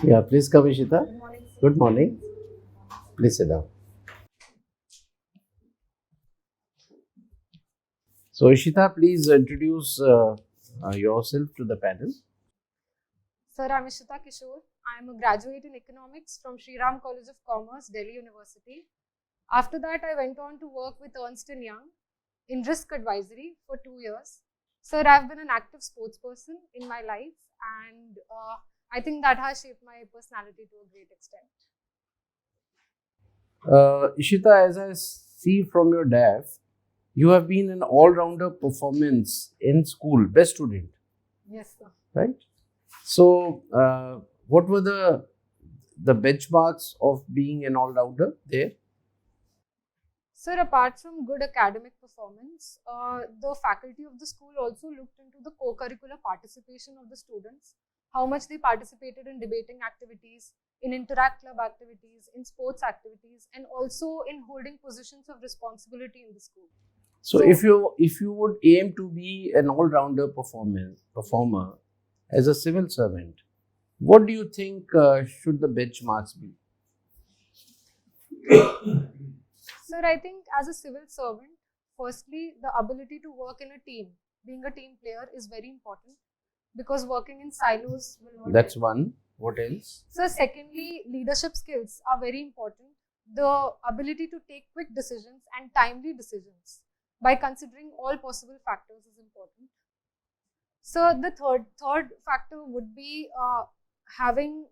Yeah, please come, Ishita. Good morning, sir. Good morning. Please sit down. So, Ishita, please introduce yourself to the panel. Sir, I'm Ishita Kishore. I'm a graduate in economics from Sri Ram College of Commerce, Delhi University. After that, I went on to work with Ernst& Young in risk advisory for 2 years. Sir, I've been an active sports person in my life, and I think that has shaped my personality to a great extent. Ishita, as I see from your DAF, you have been an all-rounder performance in school, best student, Yes, sir. right? So, what were the benchmarks of being an all-rounder there? Sir, apart from good academic performance, the faculty of the school also looked into the co-curricular participation of the students, how much they participated in debating activities, in interact club activities, in sports activities, and also in holding positions of responsibility in the school. So, if you would aim to be an all-rounder performer as a civil servant, what do you think should the benchmarks be? Sir, I think as a civil servant, firstly, the ability to work in a team, being a team player is very important because working in silos will not That's help. one. What else? So, secondly, leadership skills are very important. The ability to take quick decisions and timely decisions by considering all possible factors is important. So, the third factor would be having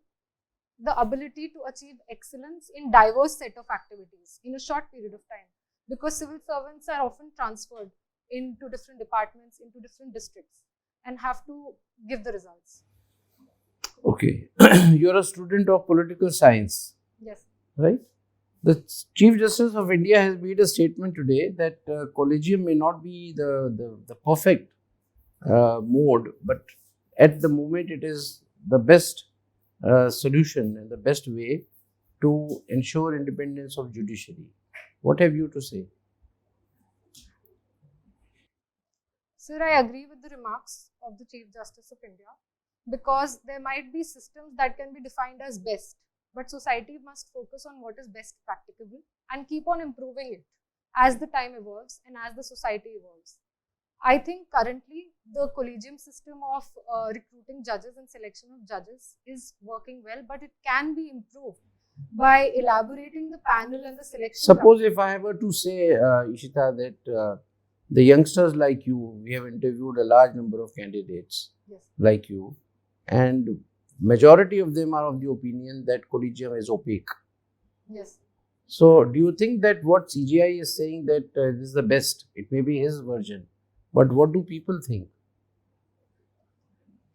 the ability to achieve excellence in diverse set of activities in a short period of time, because civil servants are often transferred into different departments, into different districts, and have to give the results. Okay. You're a student of political science, Yes. right? The Chief Justice of India has made a statement today that collegium may not be the perfect mode, but at the moment it is the best solution and the best way to ensure independence of judiciary. What have you to say? Sir, I agree with the remarks of the Chief Justice of India, because there might be systems that can be defined as best, but society must focus on what is best practicable and keep on improving it as the time evolves and as the society evolves. I think currently the collegium system of recruiting judges and selection of judges is working well, but it can be improved by elaborating the panel and the selection. Suppose if I were to say, Ishita, that the youngsters like you, we have interviewed a large number of candidates Yes. like you, and majority of them are of the opinion that collegium is opaque. Yes. So, do you think that what CGI is saying that this is the best? It may be his version, but what do people think?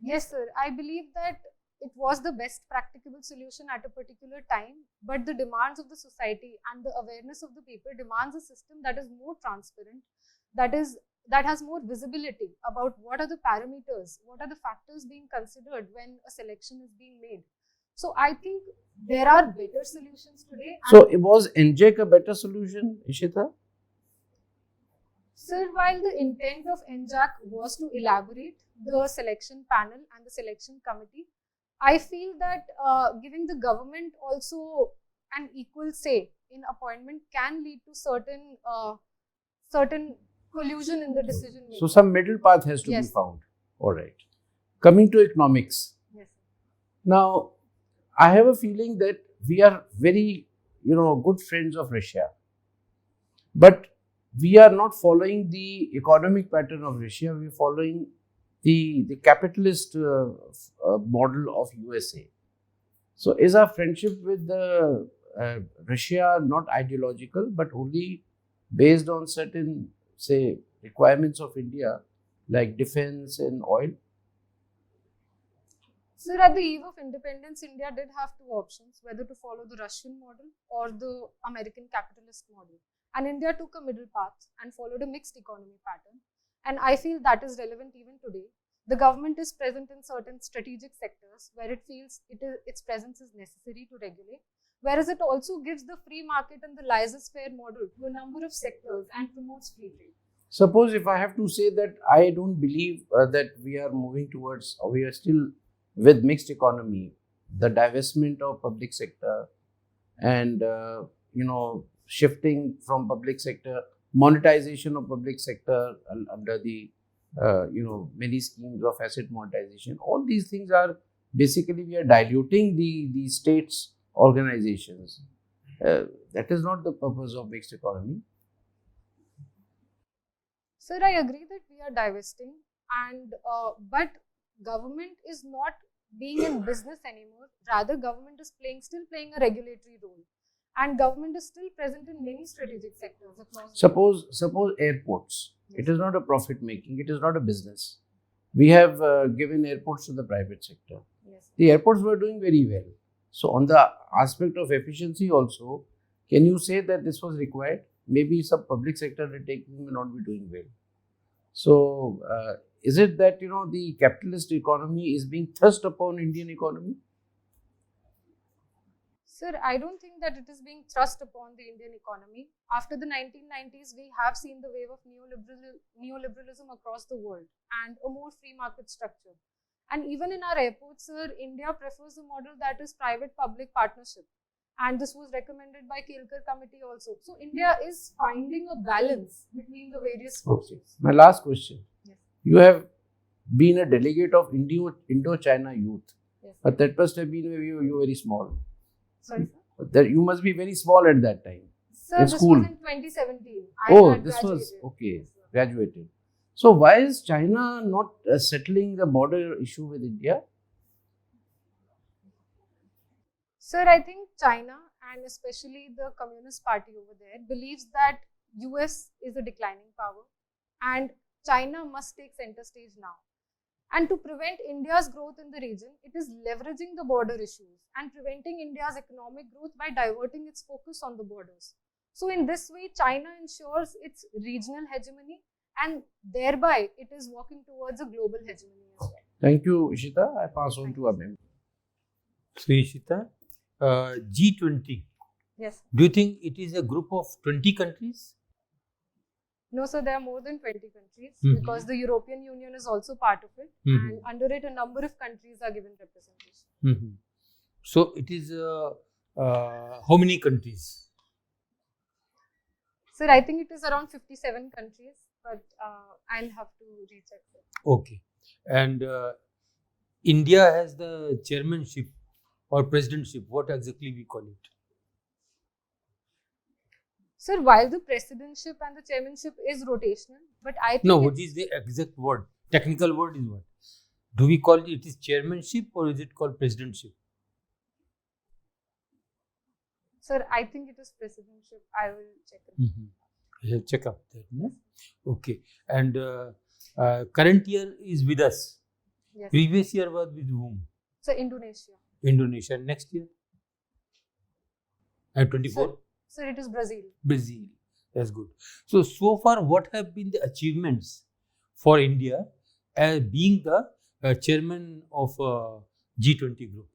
Yes, sir. I believe that it was the best practicable solution at a particular time, but the demands of the society and the awareness of the people demands a system that is more transparent, that has more visibility about what are the parameters, what are the factors being considered when a selection is being made. So I think there are better solutions today. So, was NJEC a better solution, Ishita? Sir, while the intent of NJAC was to elaborate the selection panel and the selection committee, I feel that giving the government also an equal say in appointment can lead to certain collusion in the decision making. So, some middle path has to be Yes. found. All right. Coming to economics. Yes. Now, I have a feeling that we are very, good friends of Russia. But we are not following the economic pattern of Russia. We are following the capitalist model of USA. So, is our friendship with the Russia not ideological, but only based on certain, say, requirements of India, like defense and oil? Sir, at the eve of independence, India did have two options, whether to follow the Russian model or the American capitalist model. And India took a middle path and followed a mixed economy pattern. And I feel that is relevant even today. The government is present in certain strategic sectors where it feels its presence is necessary to regulate, whereas it also gives the free market and the laissez-faire model to a number of sectors and promotes free trade. Suppose if I have to say that I don't believe that we are moving towards, or we are still with mixed economy, the divestment of public sector and shifting from public sector, monetization of public sector under the many schemes of asset monetization. All these things are basically we are diluting the state's organizations. That is not the purpose of mixed economy. Sir, I agree that we are divesting, and but government is not being in business anymore. Rather, government is still playing a regulatory role, and government is still present in many strategic sectors across. Suppose airports. It is not a profit making. It is not a business. We have given airports to the private sector. Yes. The airports were doing very well. So on the aspect of efficiency also, can you say that this was required? Maybe some public sector undertaking may not be doing well. So is it that the capitalist economy is being thrust upon Indian economy? Sir, I don't think that it is being thrust upon the Indian economy. After the 1990s, we have seen the wave of neoliberalism across the world and a more free market structure. And even in our airports, sir, India prefers a model that is private-public partnership. And this was recommended by Kelkar committee also. So India is finding a balance between the various forces. Okay. My last question. Yes. You have been a delegate of Indo-China youth. Yes. But that must have been you were very small. Sorry, sir? That you must be very small at that time. Sir, In this school. was in 2017. This was okay. Yes, sir. Graduated. So why is China not settling the border issue with India? Sir, I think China and especially the Communist Party over there believes that US is a declining power and China must take center stage now. And to prevent India's growth in the region, it is leveraging the border issues and preventing India's economic growth by diverting its focus on the borders. So in this way, China ensures its regional hegemony and thereby it is walking towards a global hegemony as well. Thank you, Ishita. I pass on to Abhim. So, Ishita, G20, Yes. do you think it is a group of 20 countries? No, sir, there are more than 20 countries because the European Union is also part of it and under it a number of countries are given representation. So, it is how many countries? Sir, I think it is around 57 countries, but I'll have to recheck it. Okay. And India has the chairmanship or presidentship. What exactly we call it? Sir, while the presidentship and the chairmanship is rotational, but I think No, what is the exact word? Technical word is what? Do we call it is chairmanship or is it called presidentship? Sir, I think it is presidentship. I will check it. I have check up that. No? Okay. And current year is with us. Yes. Previous year was with whom? So, Indonesia. Indonesia. Next year? And 24? Sir, it is Brazil. Brazil. That's good. So far, what have been the achievements for India as being the chairman of G20 group?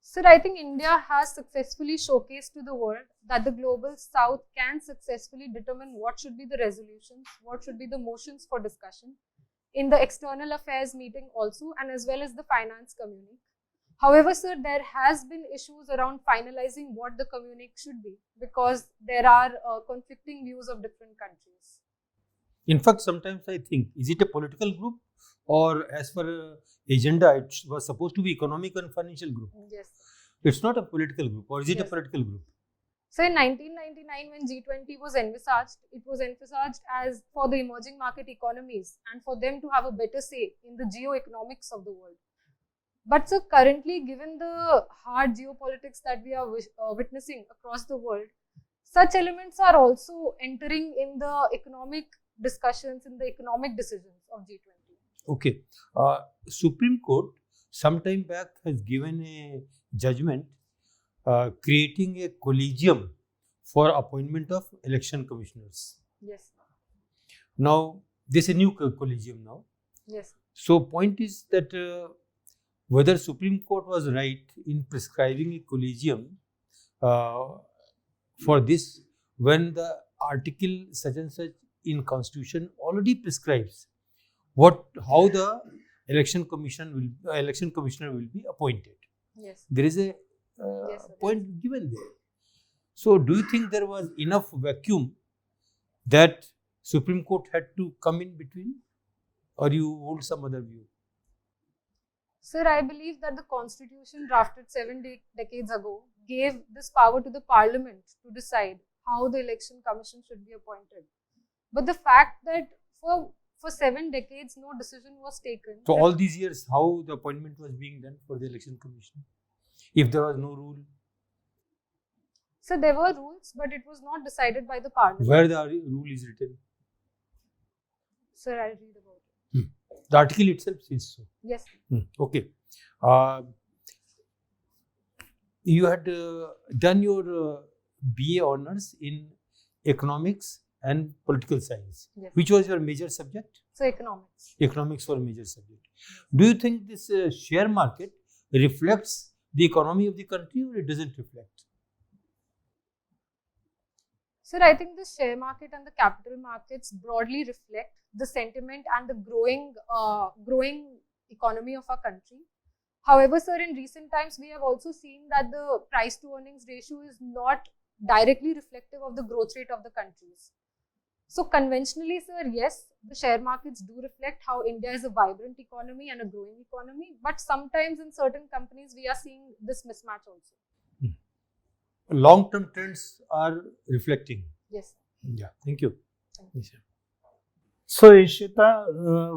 Sir, I think India has successfully showcased to the world that the global south can successfully determine what should be the resolutions, what should be the motions for discussion in the external affairs meeting also and as well as the finance community. However, sir, there has been issues around finalizing what the communique should be because there are conflicting views of different countries. In fact, sometimes I think, is it a political group or as per agenda, it was supposed to be economic and financial group? Yes. It's not a political group, or is it a Yes. political group? So in 1999, when G20 was envisaged, it was envisaged as for the emerging market economies and for them to have a better say in the geo-economics of the world. But so currently, given the hard geopolitics that we are witnessing across the world, such elements are also entering in the economic discussions, in the economic decisions of G20. Okay. Supreme Court sometime back has given a judgment creating a collegium for appointment of election commissioners. Yes. Now, there's a new collegium now. Yes. So, point is that whether Supreme Court was right in prescribing a collegium for this when the article such and such in Constitution already prescribes how the election commissioner will be appointed. Yes. There is a Yes, sir. point given there. So, do you think there was enough vacuum that Supreme Court had to come in between, or you hold some other view? Sir, I believe that the constitution drafted 7 decades ago gave this power to the parliament to decide how the election commission should be appointed. But the fact that for 7 decades no decision was taken. So, all these years, how the appointment was being done for the election commission? If there was no rule, So there were rules, but it was not decided by the parliament. where the rule is written? Sir, I'll read about it. The article itself says so. Yes. Okay. You had done your BA honors in economics and political science. Yes. Which was your major subject? So economics. Economics was a major subject. Do you think this share market reflects the economy of the country, or it doesn't reflect? Sir, I think the share market and the capital markets broadly reflect the sentiment and the growing economy of our country. However, sir, in recent times, we have also seen that the price to earnings ratio is not directly reflective of the growth rate of the countries. So conventionally, sir, yes, the share markets do reflect how India is a vibrant economy and a growing economy. But sometimes in certain companies, we are seeing this mismatch also. Long-term trends are reflecting. Yes. Yeah, thank you. Thank you. Yes, sir. So, Ishita,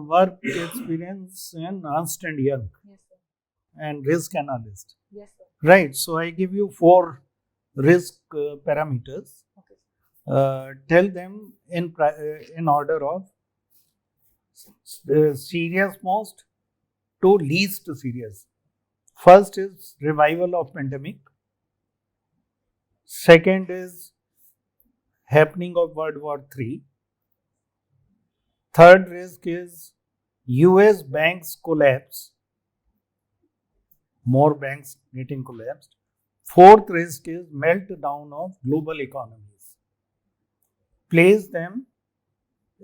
work experience in Ernst and Young Yes, sir. and risk analyst. Yes, sir. Right. So, I give you 4 risk parameters. Okay. Tell them in order of serious most to least serious. First is revival of pandemic. Second is happening of World War III. Third risk is US banks collapse. More banks getting collapsed. Fourth risk is meltdown of global economies. Place them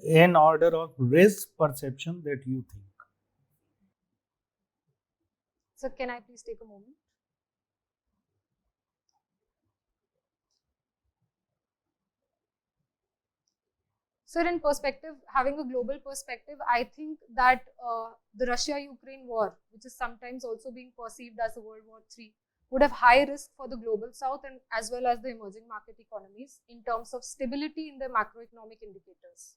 in order of risk perception that you think. So can I please take a moment? So in perspective, having a global perspective, I think that the Russia-Ukraine war, which is sometimes also being perceived as a World War III, would have high risk for the global south and as well as the emerging market economies in terms of stability in their macroeconomic indicators.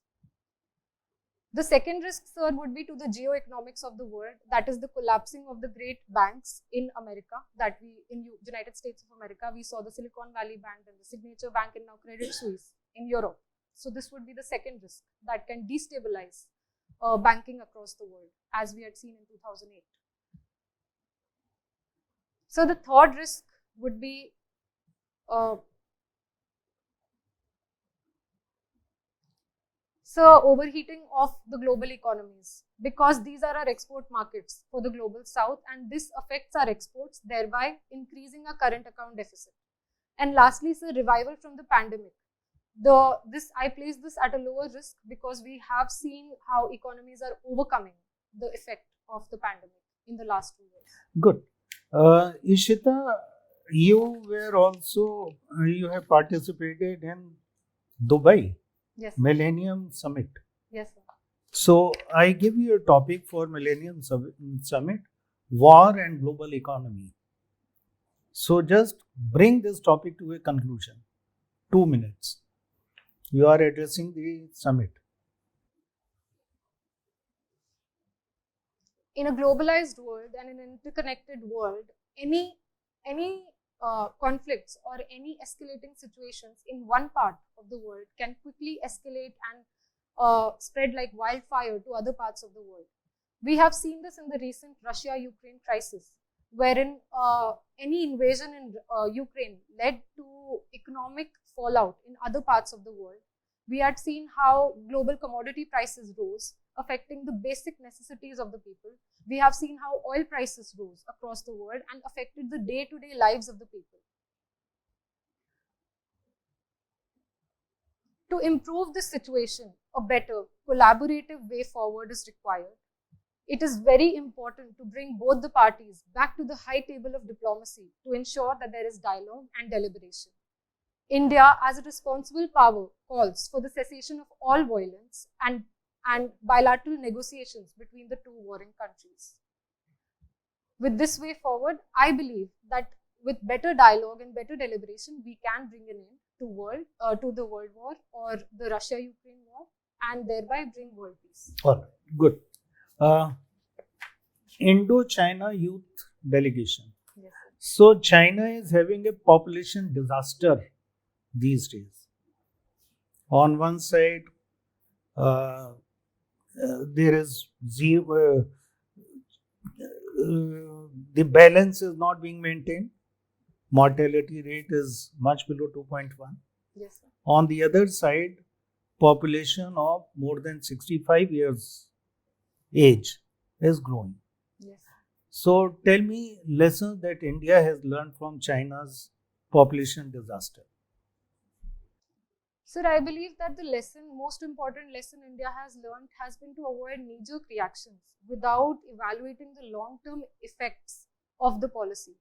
The second risk, sir, would be to the geoeconomics of the world, that is the collapsing of the great banks in America, that in United States of America, we saw the Silicon Valley Bank and the Signature Bank and now Credit Suisse in Europe. So this would be the second risk that can destabilize banking across the world, as we had seen in 2008. So the third risk would be overheating of the global economies, because these are our export markets for the global south, and this affects our exports, thereby increasing our current account deficit. And lastly, sir, revival from the pandemic. I place this at a lower risk because we have seen how economies are overcoming the effect of the pandemic in the last 2 years. Good. Ishita, you have participated in Dubai Yes. Millennium Summit. Yes, sir. So I give you a topic for Millennium Summit, war and global economy. So just bring this topic to a conclusion. 2 minutes. You are addressing the summit. In a globalized world and in an interconnected world, any conflicts or any escalating situations in one part of the world can quickly escalate and spread like wildfire to other parts of the world. We have seen this in the recent Russia-Ukraine crisis, wherein any invasion in Ukraine led to economic fallout in other parts of the world. We had seen how global commodity prices rose, affecting the basic necessities of the people. We have seen how oil prices rose across the world and affected the day-to-day lives of the people. To improve this situation, a better collaborative way forward is required. it is very important to bring both the parties back to the high table of diplomacy to ensure that there is dialogue and deliberation. India, as a responsible power, calls for the cessation of all violence and bilateral negotiations between the two warring countries. With this way forward, I believe that with better dialogue and better deliberation, we can bring an end to the World War or the Russia-Ukraine war, and thereby bring world peace. All right, good. Indo-China Youth Delegation. Yes. So China is having a population disaster these days. On one side, there is zero, the balance is not being maintained. Mortality rate is much below 2.1. Yes, sir. On the other side, population of more than 65 years age is growing. Yes. So tell me lessons that India has learned from China's population disaster. Sir, I believe that the most important lesson India has learned has been to avoid knee-jerk reactions without evaluating the long-term effects of the policy.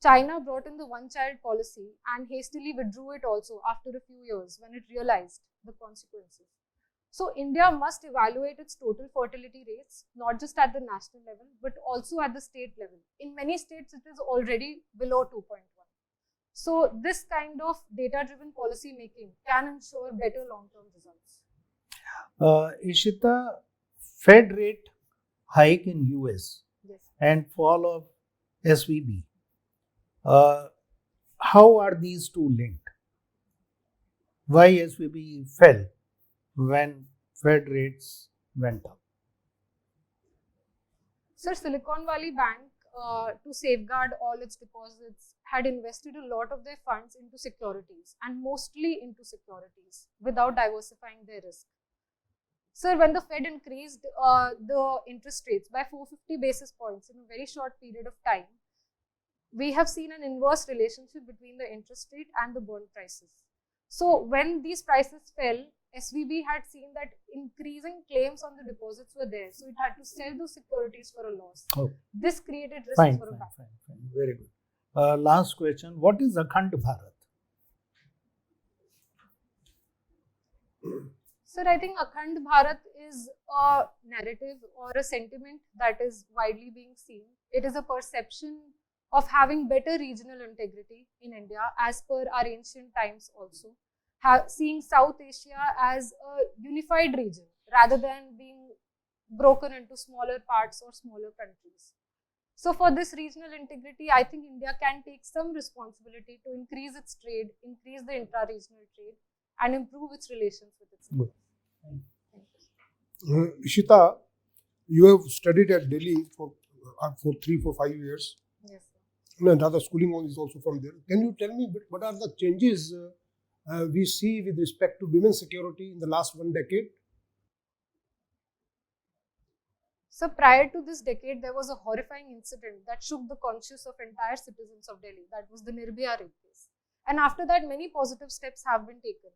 China brought in the one-child policy and hastily withdrew it also after a few years when it realized the consequences. So India must evaluate its total fertility rates, not just at the national level, but also at the state level. In many states, it is already below 2.1. So this kind of data-driven policy making can ensure better long-term results. Ishita, Fed rate hike in US Yes. and fall of SVB. How are these two linked? Why SVB fell when Fed rates went up? Sir, Silicon Valley Bank, to safeguard all its deposits, had invested a lot of their funds into securities and mostly into securities without diversifying their risk. Sir, when the Fed increased the interest rates by 450 basis points in a very short period of time, we have seen an inverse relationship between the interest rate and the bond prices. So when these prices fell, SVB had seen that increasing claims on the deposits were there. So it had to sell those securities for a loss. Oh. This created risks Fine. for a bank. Very good. Last question. What is Akhand Bharat? Sir, I think Akhand Bharat is a narrative or a sentiment that is widely being seen. It is a perception of having better regional integrity in India as per our ancient times also. Seeing South Asia as a unified region rather than being broken into smaller parts or smaller countries. So for this regional integrity, I think India can take some responsibility to increase its trade, increase the intra-regional trade, and improve its relations with its neighbors. Ishita, you have studied at Delhi for 5 years. Yes, sir. And other schooling is also from there. Can you tell me what are the changes we see with respect to women's security in the last 1 decade? So prior to this decade, there was a horrifying incident that shook the conscience of entire citizens of Delhi. That was the Nirbhaya rape case. And after that, many positive steps have been taken.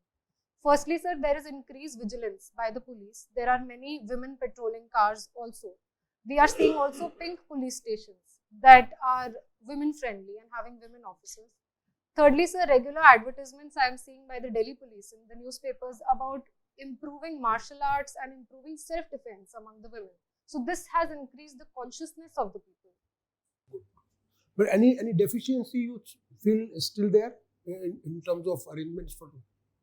Firstly, sir, there is increased vigilance by the police. There are many women patrolling cars also. We are seeing also pink police stations that are women friendly and having women officers. Thirdly, sir, regular advertisements I am seeing by the Delhi police in the newspapers about improving martial arts and improving self-defense among the women. So this has increased the consciousness of the people. But any deficiency you feel is still there in terms of arrangements for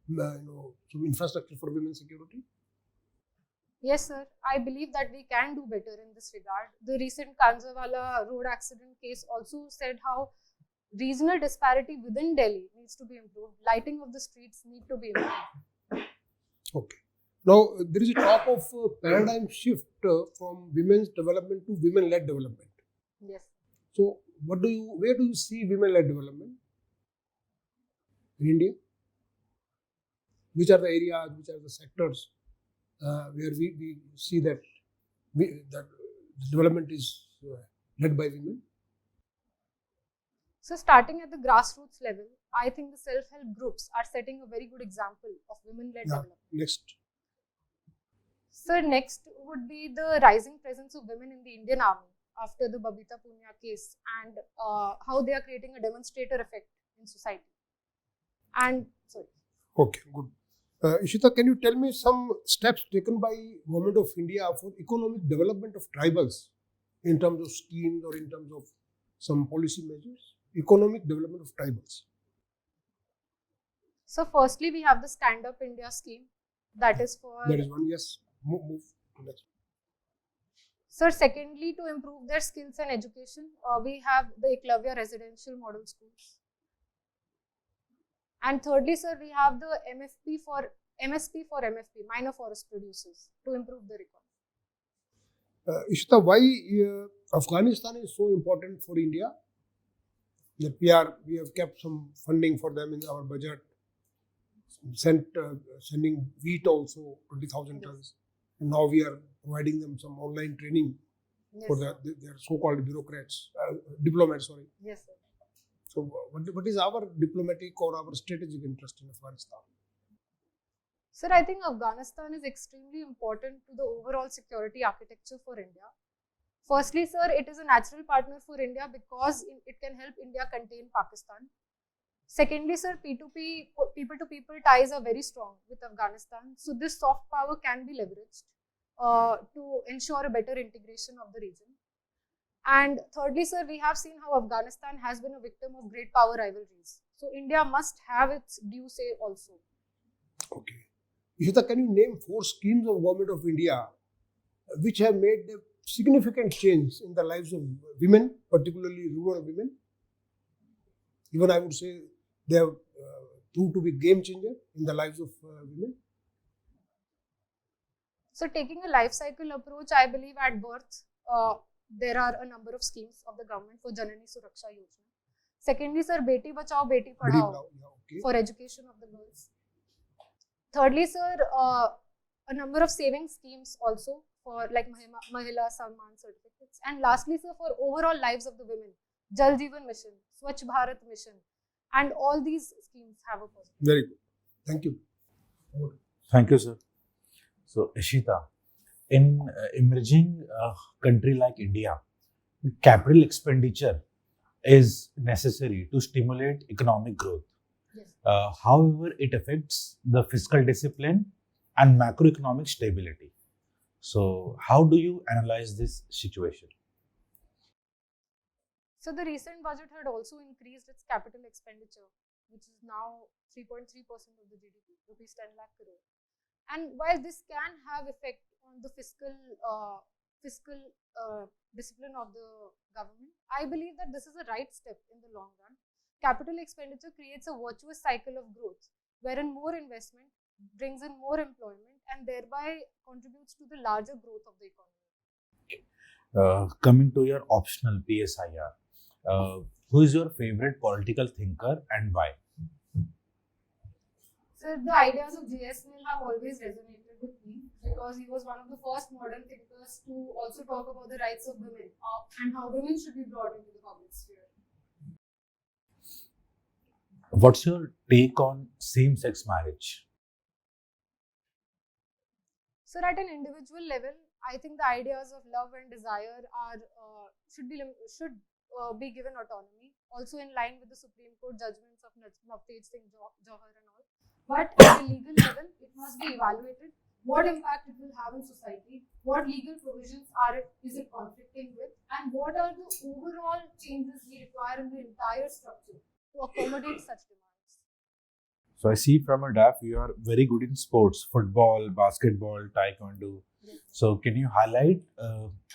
some infrastructure for women's security? Yes, sir. I believe that we can do better in this regard. The recent Kanjawala road accident case also said how regional disparity within Delhi needs to be improved. Lighting of the streets need to be improved. Okay. Now, there is a talk of paradigm shift from women's development to women-led development. Yes. So, where do you see women-led development in India? Which are the areas, which are the sectors where we see that that development is led by women? So starting at the grassroots level, I think the self-help groups are setting a very good example of women-led development. Next. Sir, next would be the rising presence of women in the Indian Army after the Babita Punia case, and how they are creating a demonstrator effect in society. And sorry. Okay, good. Ishita, can you tell me some steps taken by Government of India for economic development of tribals in terms of schemes or in terms of some policy measures? Economic development of tribals. So, firstly, we have the Stand Up India scheme, that is for. That is one. Yes. Move to next. Sir, secondly, to improve their skills and education, we have the Eklavya residential model schools. And thirdly, sir, we have the MSP for MFP, minor forest producers, to improve their economy. Ishita, why Afghanistan is so important for India? That we have kept some funding for them in our budget. Sending wheat also 20,000 tons. And now we are providing them some online training for their so-called diplomats. Sorry. Yes, sir. So, what is our diplomatic or our strategic interest in Afghanistan? Sir, I think Afghanistan is extremely important to the overall security architecture for India. Firstly, sir, it is a natural partner for India because it can help India contain Pakistan. Secondly, sir, P2P, people-to-people ties are very strong with Afghanistan. So, this soft power can be leveraged to ensure a better integration of the region. And thirdly, sir, we have seen how Afghanistan has been a victim of great power rivalries. So, India must have its due say also. Okay. Ishita, can you name 4 schemes of Government of India which have made a significant change in the lives of women, particularly rural women? Even I would say they have proved to be game changer in the lives of women. So, taking a life cycle approach, I believe at birth, there are a number of schemes of the government for Janani Suraksha Yojana. Secondly, sir, Beti Bachao, Beti Padhao for education of the girls. Thirdly, sir, a number of saving schemes also for like Mahila Samman certificates. And lastly, sir, for overall lives of the women, Jal Jeevan Mission, Swachh Bharat Mission, and all these schemes have a positive. Very good. Thank you. Thank you, sir. So, Ishita, in emerging country like India, capital expenditure is necessary to stimulate economic growth. Yes. However, it affects the fiscal discipline and macroeconomic stability. So, how do you analyze this situation? So, the recent budget had also increased its capital expenditure, which is now 3.3% of the GDP, rupees 10 lakh crore. And while this can have effect on the fiscal discipline of the government, I believe that this is a right step in the long run. Capital expenditure creates a virtuous cycle of growth, wherein more investment brings in more employment and thereby contributes to the larger growth of the economy. Coming to your optional PSIR, who is your favorite political thinker and why? So the ideas of J.S. Mill have always resonated with me because he was one of the first modern thinkers to also talk about the rights of women and how women should be brought into the public sphere. What's your take on same-sex marriage? So at an individual level, I think the ideas of love and desire are should be given autonomy, also in line with the Supreme Court judgments of Navtej Singh Johar and all. But at a legal level, it must be evaluated what impact it will have in society, what legal provisions is it conflicting with, and what are the overall changes we require in the entire structure to accommodate such demands. So I see from your DAF you are very good in sports, football, basketball, taekwondo. Yes. So can you highlight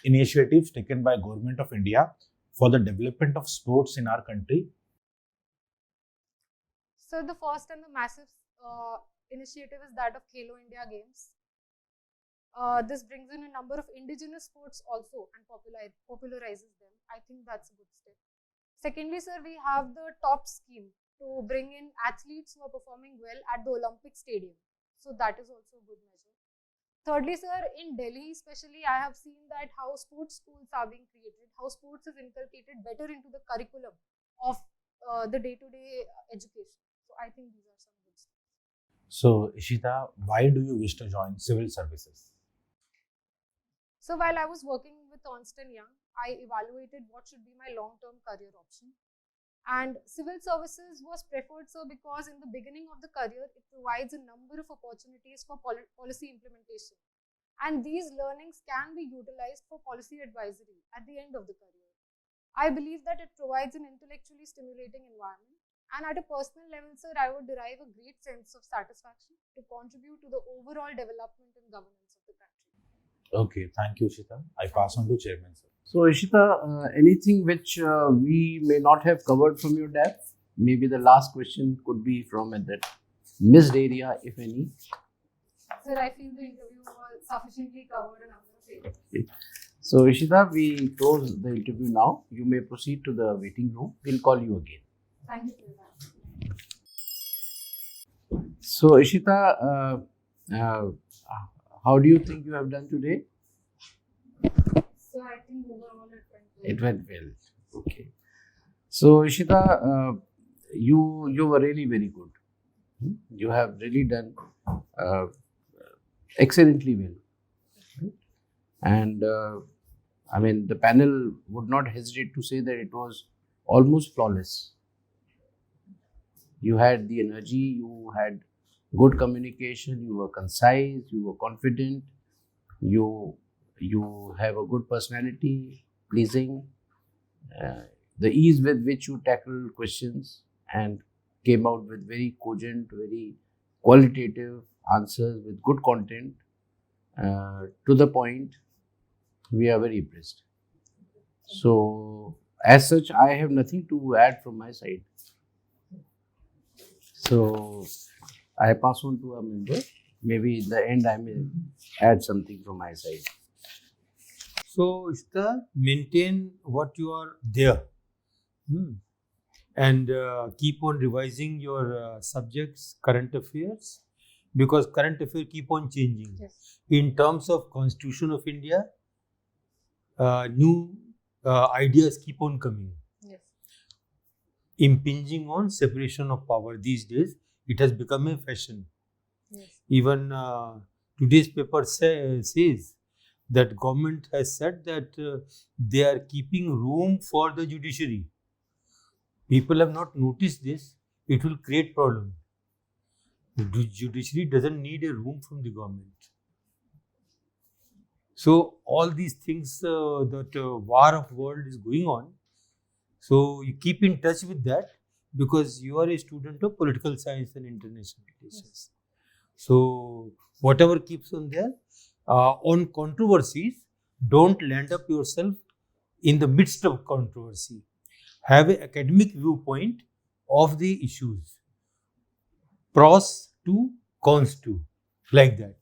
initiatives taken by Government of India for the development of sports in our country? So the first and the massive initiative is that of Khelo India Games. This brings in a number of indigenous sports also and popularizes them. I think that's a good step. Secondly, sir, we have the top scheme to bring in athletes who are performing well at the Olympic Stadium. So that is also a good measure. Thirdly, sir, in Delhi especially, I have seen that how sports schools are being created, how sports is inculcated better into the curriculum of the day-to-day education. So I think these are some good steps. So Ishita, why do you wish to join civil services? So while I was working with Ernst & Young, I evaluated what should be my long-term career option. And civil services was preferred, sir, because in the beginning of the career, it provides a number of opportunities for policy implementation. And these learnings can be utilized for policy advisory at the end of the career. I believe that it provides an intellectually stimulating environment. And at a personal level, sir, I would derive a great sense of satisfaction to contribute to the overall development and governance of the country. Okay, thank you, Ishita. I pass on to Chairman, sir. So, Ishita, anything which we may not have covered from your depth? Maybe the last question could be from that missed area, if any. Sir, I feel the interview was sufficiently covered a number of areas. Okay. So, Ishita, we close the interview now. You may proceed to the waiting room. We'll call you again. Thank you for that. So, Ishita, how do you think you have done today? So I think overall It went well. Okay. So, Ishita, you were really very good. You have really done excellently well. And I mean, the panel would not hesitate to say that it was almost flawless. You had the energy, you had good communication, you were concise, you were confident, you have a good personality, pleasing, the ease with which you tackled questions and came out with very cogent, very qualitative answers with good content, to the point. We are very impressed. So, as such, I have nothing to add from my side. So, I pass on to a member. Maybe in the end, I may add something from my side. So, Ishita, maintain what you are there. And keep on revising your subjects, current affairs, because current affairs keep on changing. Yes. In terms of Constitution of India, new ideas keep on coming. Yes. Impinging on separation of power these days, it has become a fashion. Yes. Even today's paper says that government has said that they are keeping room for the judiciary. People have not noticed this. It will create problem. The judiciary doesn't need a room from the government. So all these things that war of world is going on. So you keep in touch with that because you are a student of political science and international relations. So whatever keeps on there, on controversies, don't land up yourself in the midst of controversy. Have an academic viewpoint of the issues. Pros to, cons to, like that.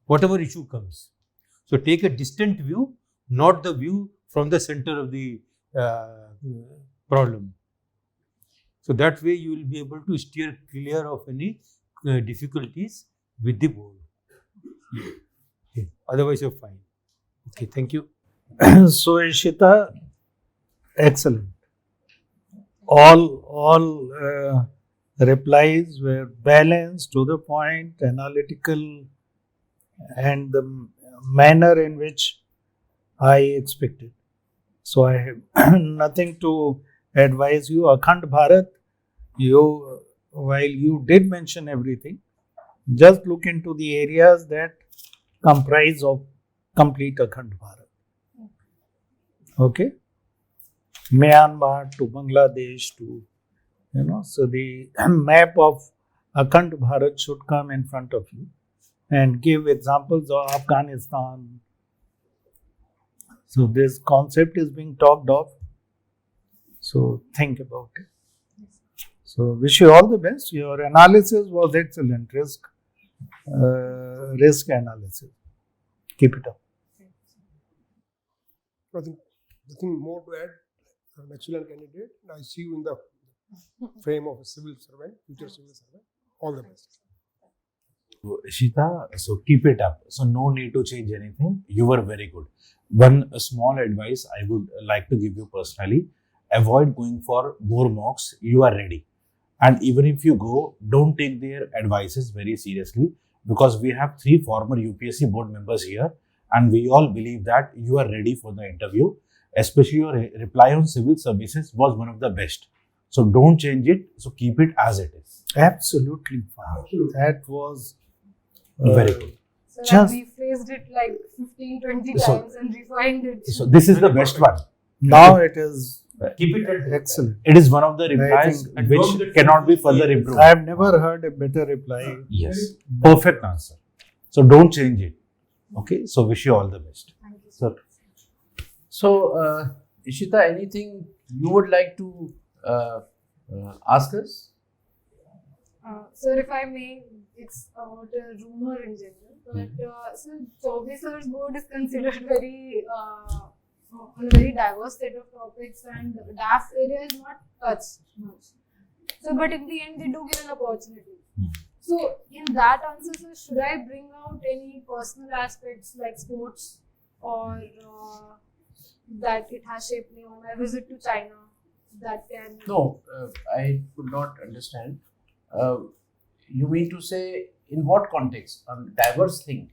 Whatever issue comes. So take a distant view, not the view from the center of the problem. So that way you will be able to steer clear of any difficulties with the board. Okay. Otherwise you're fine. Okay, thank you. So, Ishita, excellent. All replies were balanced, to the point, analytical, and the manner in which I expected. So I have nothing to advise you. Akhand Bharat, while you did mention everything, just look into the areas that comprise of complete Akhand Bharat. Okay? Myanmar to Bangladesh to, so the map of Akhand Bharat should come in front of you and give examples of Afghanistan. So this concept is being talked of. So think about it. So wish you all the best. Your analysis was excellent. Risk analysis. Keep it up. Nothing more to add. You're an excellent candidate. I see you in the frame of a civil servant, future civil servant. All the best. Ishita, so keep it up. So no need to change anything. You were very good. One small advice I would like to give you personally: avoid going for more mocks. You are ready, and even if you go, don't take their advices very seriously, because we have 3 former UPSC board members here, and we all believe that you are ready for the interview. Especially your reply on civil services was one of the best. So don't change it. So keep it as it is. Absolutely fine. Absolutely. That was Very good. So Just- we phrased it like 15, 20 So- times and refined it. So this is the best one. Now it is Keep it at excellent. It is one of the replies think- which cannot be further improved. I have never heard a better reply. Yes, perfect answer. So don't change it. Okay, so wish you all the best. Thank you. So So, Ishita, anything you would like to ask us? Sir, if I may, it's about a rumor in general. But sir, Chaubey sir's board is considered very on a very diverse set of topics, and DAF area is not touched much. So, but in the end, they do give an opportunity. So, in that answer, sir, should I bring out any personal aspects like sports or that it has shaped me on my visit to China? That can No, I could not understand. You mean to say in what context? A diverse thing.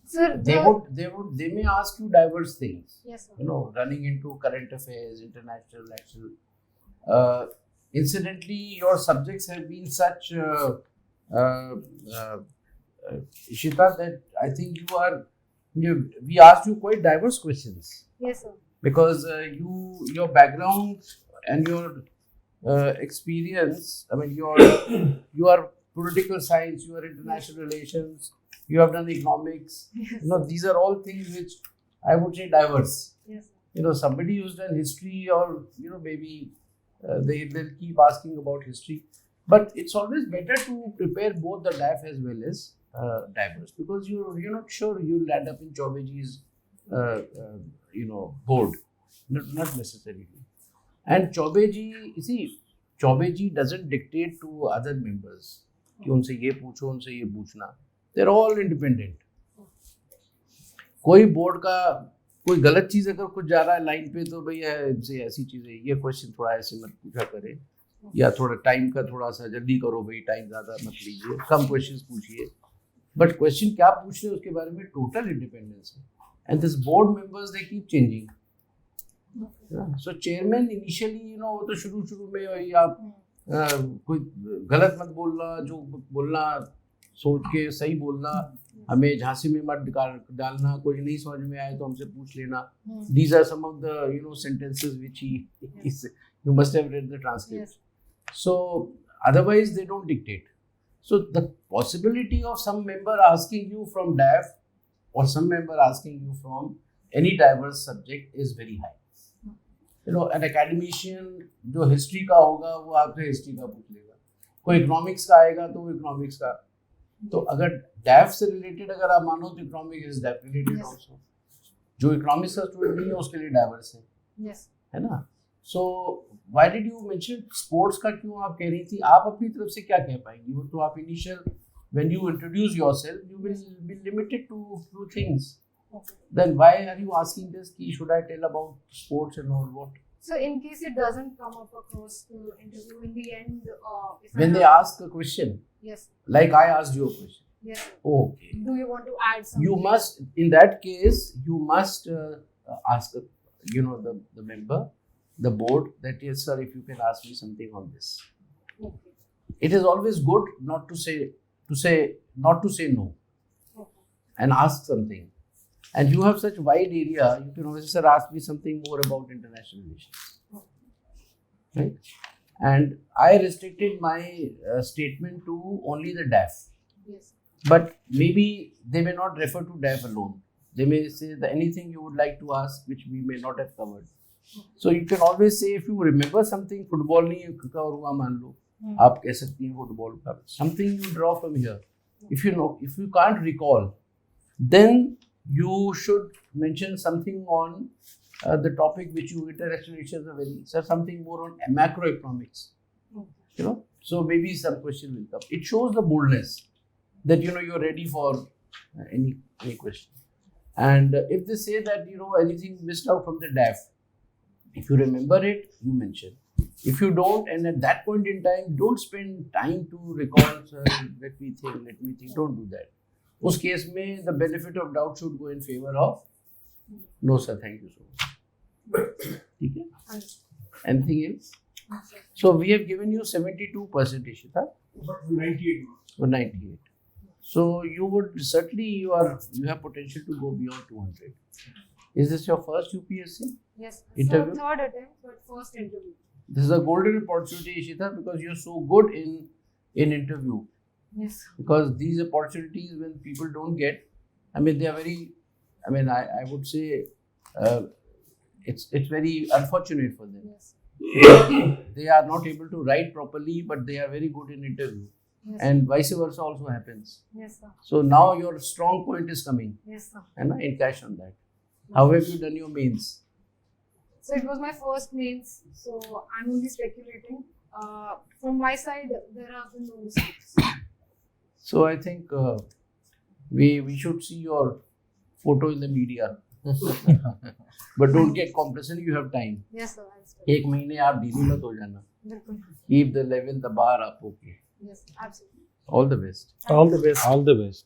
Sir, They may ask you diverse things. yes, sir. You know, running into current affairs, international, national. Incidentally, your subjects have been such, Ishita, that I think we asked you quite diverse questions Yes, sir. because your background and your experience. I mean, you are political science, you are international relations, you have done economics. Yes, You know, these are all things which I would say diverse. yes, sir. You know, somebody who's done history, or maybe they'll keep asking about history, but it's always better to prepare both the DAF as well as diverse, because you're not sure you'll land up in Chaubeji's board, not necessarily. And Chaubeji, you see, Chaubeji doesn't dictate to other members कि उनसे ये पूछो, उनसे ये पूछना. They're all independent. कोई board का कोई गलत चीज अगर कुछ जा रहा है लाइन पे, तो भैया इनसे ऐसी चीज है, ये क्वेश्चन थोड़ा ऐसे मत पूछा करे, या थोड़ा टाइम का थोड़ा सा जल्दी करो भाई, टाइम ज़्यादा मत लीजिए, कम क्वेश्चंस पूछिए. बट क्वेश्चन क्या पूछ रहे हैं उसके बारे में टोटल इंडिपेंडेंस है. And this board members they keep changing. So chairman initially वो तो शुरू में वही आप कोई गलत मत बोलना, जो बोलना सोच के सही बोलना, हमें झांसी में मत डालना, कोई नहीं समझ में आए तो हमसे पूछ लेना. These are some of the sentences which he you must have read the transcript. Yes. So otherwise they don't dictate. So the possibility of some member asking you from DAF or some member asking you from any diverse subject is very high. An academician जो history का होगा वो आपसे history का पूछ लेगा, कोई economics का आएगा तो वो इकोनॉमिक्स का. तो अगर डैफ से रिलेटेड अगर आप मानो तो इकोनॉमिक्स इज डैफ रिलेटेड आल्सो. जो इकोनॉमिक्स का स्टूडेंट नहीं है उसके लिए डाइवर्स है ना. So why did you mention sports का, क्यों आप कह रही थी? आप अपनी तरफ से क्या कह पाएंगी? वो तो आप initial when you introduce yourself you will be limited to few things. Then why are you asking this? Should I tell about sports and all what? So in case it doesn't come up across the interview in the end, When they ask a question, yes, like I asked you a question. yes. Okay. Do you want to add something? You must, in that case, you must ask, the member, the board, that yes, sir, if you can ask me something on this. Okay. It is always good not to say no, Okay. and ask something. And you have such wide area, you can always, sir, ask me something more about international relations. Right? And I restricted my statement to only the DAF. Yes. But maybe they may not refer to DAF alone. They may say that anything you would like to ask which we may not have covered. So you can always say, if you remember something, football नहीं cover हुआ मान लो, आप कह सकती हैं football का. Something you draw from here. If you can't recall, then you should mention something on the topic which you international relations are very, something more on macroeconomics. So maybe some question will come. It shows the boldness that you're ready for any question. And if they say that anything missed out from the DAF, if you remember it, you mention. If you don't, and at that point in time, don't spend time to recall, sir, let me think, don't do that. उस case में the benefit of doubt should go in favor of no sir, thank you so much. ठीक है? Anything else? So we have given you 72%, Ishita, But 98 marks. or 98. So you would certainly you have potential to go beyond 200. Is this your first UPSC Yes. interview? So third attempt, but first interview. This is a golden opportunity, Ishita, because you're so good in interview. Yes. Because these opportunities when people don't get, I mean they are very, I mean I would say it's very unfortunate for them. Yes. They are not able to write properly, but they are very good in interview, Yes. and vice versa also happens. Yes, sir. So now your strong point is coming, Yes, sir. and in cash on that. How have you done your mains? So it was my first mains, so I'm only speculating. From my side, there have been no mistakes. So I think we should see your photo in the media. But don't get complacent, you have time. Yes, sir. I'll study. एक महीने आप ढीली मत हो जाना. बिल्कुल. Keep the level, the bar up, okay. Yes, absolutely. All the best. All the best. All the best.